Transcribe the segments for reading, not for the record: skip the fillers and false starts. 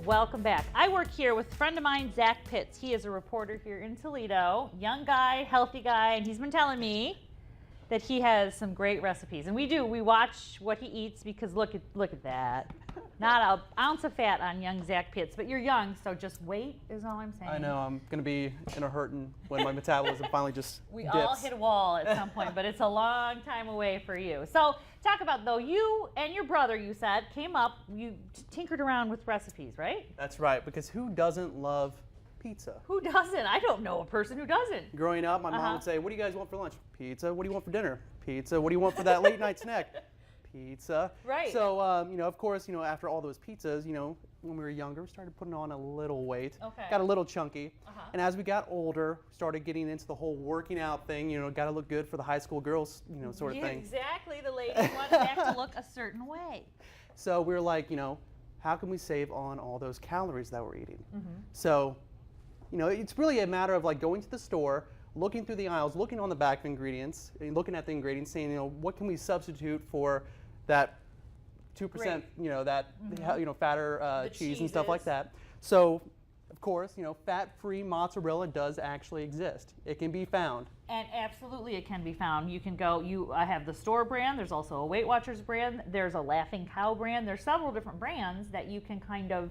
Welcome back. I work here with a friend of mine, Zac Pitts. He is a reporter here in Toledo. Young guy, healthy guy, and he's been telling me that he has some great recipes. And we do. We watch what he eats because look at that. Not an ounce of fat on young Zac Pitts. But you're young, so just wait is all I'm saying. I know. I'm going to be in a hurting when my metabolism finally just We dips. all hit a wall at some point, but it's a long time away for you. So talk about, though, you and your brother, you said, came up, you tinkered around with recipes, right? That's right, because who doesn't love pizza? Who doesn't? I don't know a person who doesn't. Growing up, my mom would say, what do you guys want for lunch? Pizza. What do you want for dinner? Pizza. What do you want for that late night snack? Pizza. Right. So, of course, after all those pizzas, when we were younger, we started putting on a little weight. Okay. Got a little chunky. And as we got older, started getting into the whole working out thing, got to look good for the high school girls, sort of thing. Exactly. The ladies want to have to look a certain way. So we were like, how can we save on all those calories that we're eating? So, it's really a matter of like going to the store, looking through the aisles, looking on the back of ingredients, and looking at the ingredients, saying, what can we substitute for that 2%, fatter cheese and stuff like that. So, of course, fat-free mozzarella does actually exist. It can be found. And absolutely it can be found. You can go, I have the store brand, there's also a Weight Watchers brand, there's a Laughing Cow brand, there's several different brands that you can kind of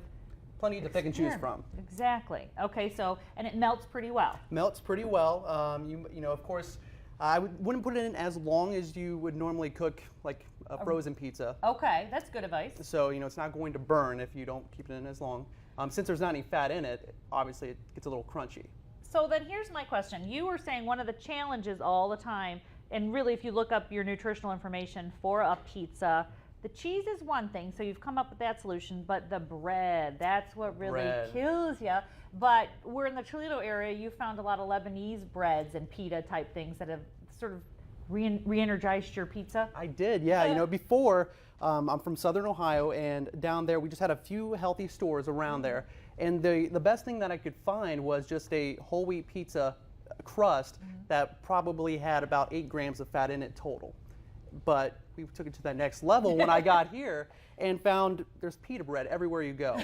plenty to pick and choose from. Exactly. Okay, so, and it melts pretty well. Melts pretty well. Of course, I wouldn't put it in as long as you would normally cook like a frozen pizza. Okay, that's good advice. So, it's not going to burn if you don't keep it in as long. Since there's not any fat in it, obviously it gets a little crunchy. So then here's my question. You were saying one of the challenges all the time, and really if you look up your nutritional information for a pizza, the cheese is one thing, so you've come up with that solution, but the bread, that's what really kills you. But we're in the Toledo area, you found a lot of Lebanese breads and pita type things that have sort of re-energized your pizza? I did, yeah. Before, I'm from Southern Ohio, and down there we just had a few healthy stores around there. And the best thing that I could find was just a whole wheat pizza crust that probably had about 8 grams of fat in it total. But we took it to that next level when I got here and found there's pita bread everywhere you go.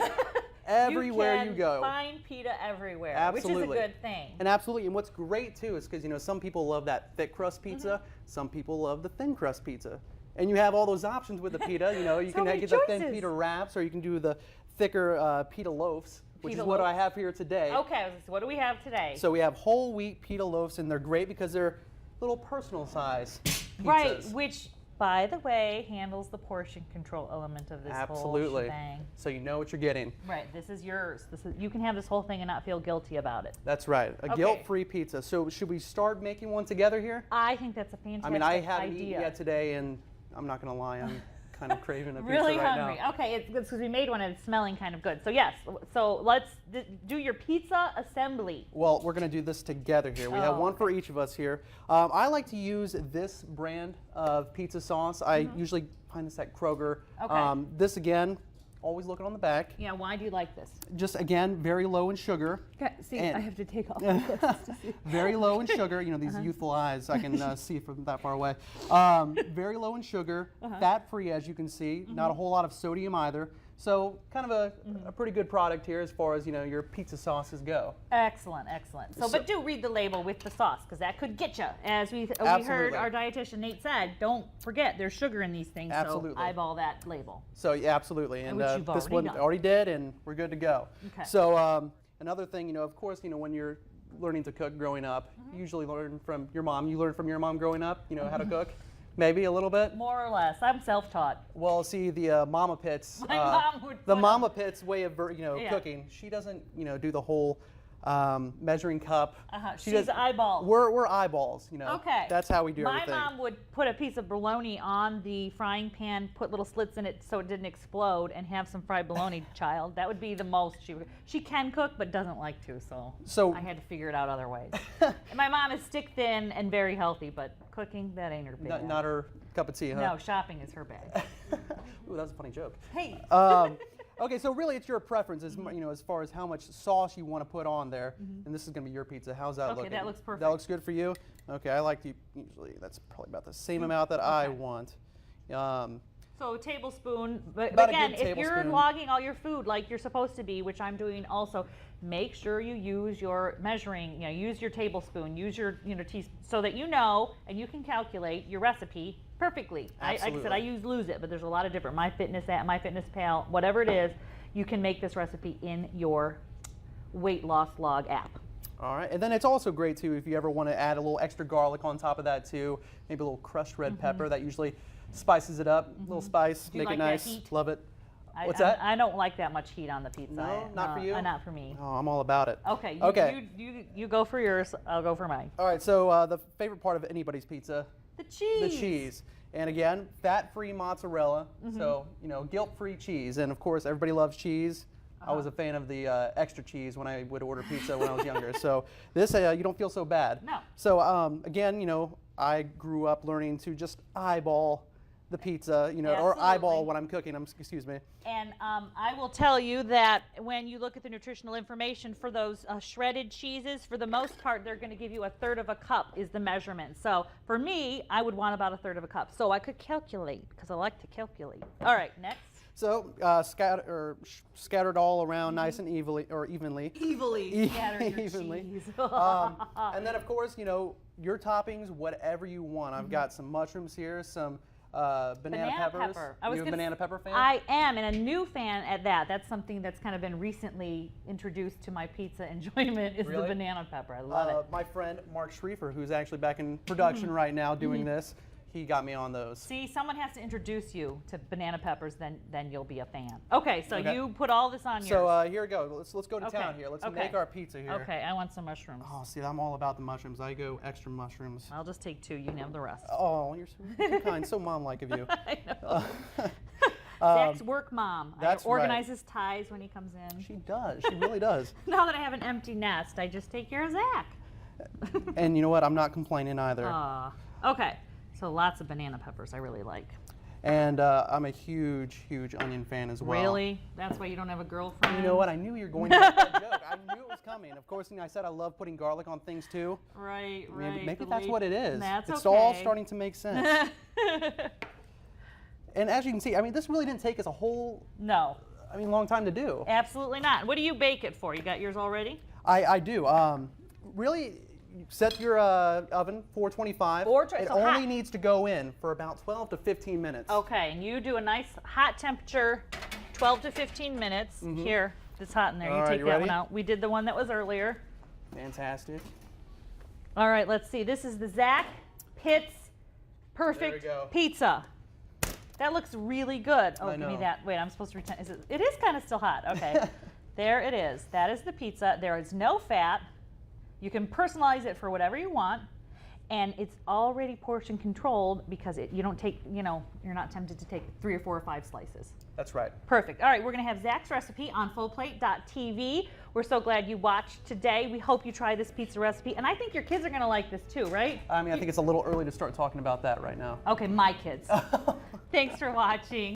Everywhere you go. You can find pita everywhere, Absolutely. which is a good thing. And absolutely, and what's great too is because some people love that thick crust pizza, some people love the thin crust pizza. And you have all those options with the pita, you can get the thin pita wraps, or you can do the thicker pita loaves, which is what I have here today. Okay, so what do we have today? So we have whole wheat pita loaves, and they're great because they're little personal size pizzas. Right, which, by the way, handles the portion control element of this whole shebang. So you know what you're getting. Right, this is yours. You can have this whole thing and not feel guilty about it. That's right, a guilt-free pizza. So should we start making one together here? I think that's a fantastic idea. I haven't eaten yet today, and I'm not going to lie, I'm kind of craving a pizza really right hungry. now. Okay, it's good because we made one and it's smelling kind of good. So yes, so let's do your pizza assembly. Well, we're going to do this together here. We have one for each of us here. I like to use this brand of pizza sauce. I usually find this at Kroger. Okay. This again, always looking on the back. Yeah, why do you like this? Just again, very low in sugar. Okay, see, I have to take off my glasses to see. Very low in sugar. These youthful eyes, I can see from that far away. Very low in sugar, fat-free as you can see. Not a whole lot of sodium either. So kind of a pretty good product here as far as your pizza sauces go. Excellent, excellent. So but do read the label with the sauce because that could get you. As we heard our dietitian Nate said, don't forget there's sugar in these things. Absolutely. So eyeball that label. So yeah, absolutely. And this one done. already did, and we're good to go. Okay. So another thing, of course, when you're learning to cook growing up, you usually learn from your mom. You learn from your mom growing up, how to cook. Maybe a little bit? More or less. I'm self-taught. Well, see, the Mama Pitts, My mom would the Mama Pitts way of cooking, she doesn't do the whole measuring cup. She's eyeballs. We're eyeballs, Okay. That's how we do My everything. mom would put a piece of bologna on the frying pan, put little slits in it so it didn't explode, and have some fried bologna, child. That would be the most she would. She can cook, but doesn't like to, so I had to figure it out other ways. And my mom is stick thin and very healthy, but cooking, that ain't her bag. Not her cup of tea, huh? No, shopping is her bag. Ooh, that was a funny joke. Hey. Okay, so really it's your preference as far as how much sauce you want to put on there. And this is going to be your pizza. How's that looking? Okay, that looks perfect. That looks good for you? Okay, I like to usually that's probably about the same amount that I want. So a tablespoon, but About a again, good if you're tablespoon. logging all your food like you're supposed to be, which I'm doing also, make sure you use your measuring, use your tablespoon, use your, teaspoon, so that you know and you can calculate your recipe perfectly. Like I said, I use Lose It, but there's a lot of different, MyFitnessPal, MyFitnessPal, whatever it is, you can make this recipe in your weight loss log app. All right, and then it's also great too if you ever want to add a little extra garlic on top of that too, maybe a little crushed red pepper that usually spices it up, a little spice, Do you make like it that nice. heat? Love it. What's I, that? I don't like that much heat on the pizza. No, not for you? Not for me. Oh, I'm all about it. Okay, Okay. You go for yours, I'll go for mine. All right, so the favorite part of anybody's pizza, The cheese. the cheese. And again, fat-free mozzarella, so, guilt-free cheese. And of course, everybody loves cheese. I was a fan of the extra cheese when I would order pizza when I was younger. So this, you don't feel so bad. No. So again, I grew up learning to just eyeball the pizza, or eyeball Absolutely. when I'm cooking. Excuse me. And I will tell you that when you look at the nutritional information for those shredded cheeses, for the most part, they're going to give you 1/3 of a cup is the measurement. So for me, I would want about 1/3 of a cup. So I could calculate because I like to calculate. All right, next. So scattered all around nice and evenly. Evenly scatter your Evenly. cheese. And then of course, your toppings, whatever you want. I've got some mushrooms here, some banana peppers. pepper. You a banana pepper fan? I am, and a new fan at that. That's something that's kind of been recently introduced to my pizza enjoyment is the Really? banana pepper. I love it. My friend Mark Schriefer, who's actually back in production right now doing this, he got me on those. See, someone has to introduce you to banana peppers, then you'll be a fan. Okay, so Okay. you put all this on yours. So here we go. Let's go to Okay. town here. Let's Okay. make our pizza here. Okay, I want some mushrooms. Oh, see, I'm all about the mushrooms. I go extra mushrooms. I'll just take 2. You can have the rest. Oh, you're so kind, so mom-like of you. I know. Zach's work mom. that's I organize his ties when he comes in. She does. She really does. Now that I have an empty nest, I just take care of Zach. And you know what? I'm not complaining either. Okay, so lots of banana peppers I really like. And I'm a huge, huge onion fan as well. Really? That's why you don't have a girlfriend? You know what? I knew you were going to make that joke. I knew it was coming. Of course, I said I love putting garlic on things too. Right, I mean, right. maybe that's what it is. That's it's okay. all starting to make sense. And as you can see, I mean, this really didn't take us a whole, No, long time to do. absolutely not. What do you bake it for? You got yours already? I do. Really, set your oven 425. It so only hot. needs to go in for about 12 to 15 minutes. Okay, and you do a nice hot temperature, 12 to 15 minutes. Here, it's hot in there. All You right, take you that ready? one out. We did the one that was earlier. Fantastic. All right, let's see. This is the Zac Pitts Perfect go. Pizza. That looks really good. Oh, I give me know. that. Wait, I'm supposed to return. It is kind of still hot. Okay. There it is. That is the pizza. There is no fat. You can personalize it for whatever you want. And it's already portion controlled because you don't take, you're not tempted to take 3 or 4 or 5 slices. That's right. Perfect. All right, we're going to have Zach's recipe on fullplate.tv. We're so glad you watched today. We hope you try this pizza recipe. And I think your kids are going to like this too, right? I think it's a little early to start talking about that right now. Okay, my kids. Thanks for watching.